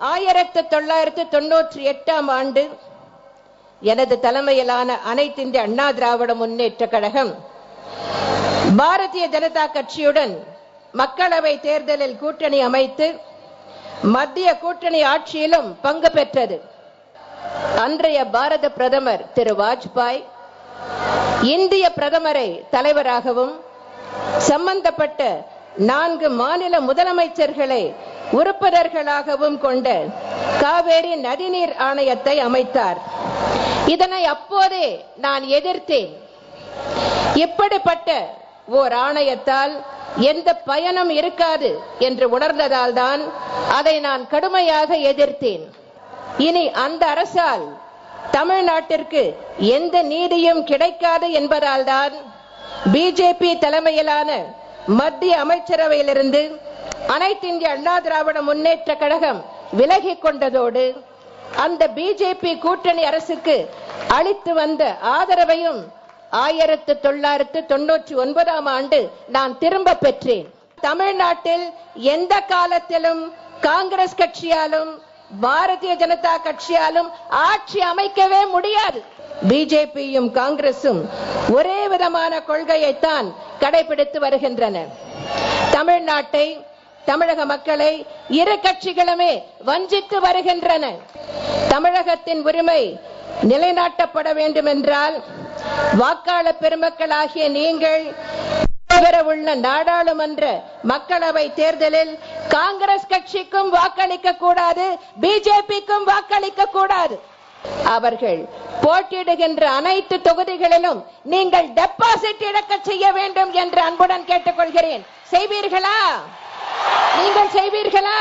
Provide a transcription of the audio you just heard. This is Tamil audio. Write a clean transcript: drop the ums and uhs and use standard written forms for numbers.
1998ஆம் ஆண்டு எனது தலைமையிலான அனைத்து இந்திய அண்ணா திராவிட முன்னேற்ற கழகம் பாரதிய ஜனதா கட்சியுடன் மக்களவை தேர்தலில் கூட்டணி அமைத்து மத்திய கூட்டணி ஆட்சியிலும் பங்கு பெற்றது. அன்றைய பாரத பிரதமர் திரு வாஜ்பாய் இந்திய பிரதமரை தலைவராகவும் சம்பந்தப்பட்ட 4 மாநில முதலமைச்சர்களை உறுப்பினர்களாகவும் கொண்ட காவேரி நதிநீர் ஆணையத்தை அமைத்தார். இதனை அப்போதே நான் எதிர்த்தேன். இப்படிப்பட்ட ஓர் ஆணையத்தால் எந்த பயனும் இருக்காது என்று உணர்ந்ததால் தான் அதை நான் கடுமையாக எதிர்த்தேன். இனி அந்த அரசால் தமிழ்நாட்டிற்கு எந்த நீதியும் கிடைக்காது என்பதால் தான் பிஜேபி தலைமையிலான மத்திய அமைச்சரவையிலிருந்து அனைத்து இந்திய அண்ணா திராவிட முன்னேற்ற கழகம் விலகிக் கொண்டதோடு அந்த பிஜேபி கூட்டணி அரசுக்கு அளித்து வந்த ஆதரவையும் 1999ஆம் ஆண்டு நான் திரும்ப பெற்றேன். தமிழ்நாட்டில் எந்த காலத்திலும் காங்கிரஸ் கட்சியாலும் பாரதிய ஜனதா கட்சியாலும் ஆட்சி அமைக்கவே முடியாது. பிஜேபியும் காங்கிரசும் ஒரே விதமான கொள்கையைத்தான் கடைபிடித்து வருகின்றன. தமிழ்நாட்டை, தமிழக மக்களை இரு கட்சிகளுமே வஞ்சித்து வருகின்றன. தமிழகத்தின் உரிமை நிலைநாட்டப்பட வேண்டும் என்றால் வாக்காளர் பெருமக்களாகிய நீங்கள் நடைபெறவுள்ள நாடாளுமன்ற மக்களவை தேர்தலில் காங்கிரஸ் கட்சிக்கும் வாக்களிக்க கூடாது, பிஜேபிக்கும் வாக்களிக்க கூடாது. அவர்கள் போட்டியிடுகின்ற அனைத்து தொகுதிகளிலும் நீங்கள் டெபாசிட் இழக்க செய்ய வேண்டும் என்று அன்புடன் கேட்டுக்கொள்கிறேன். செய்வீர்களா? நீங்கள் செய்வீர்களா?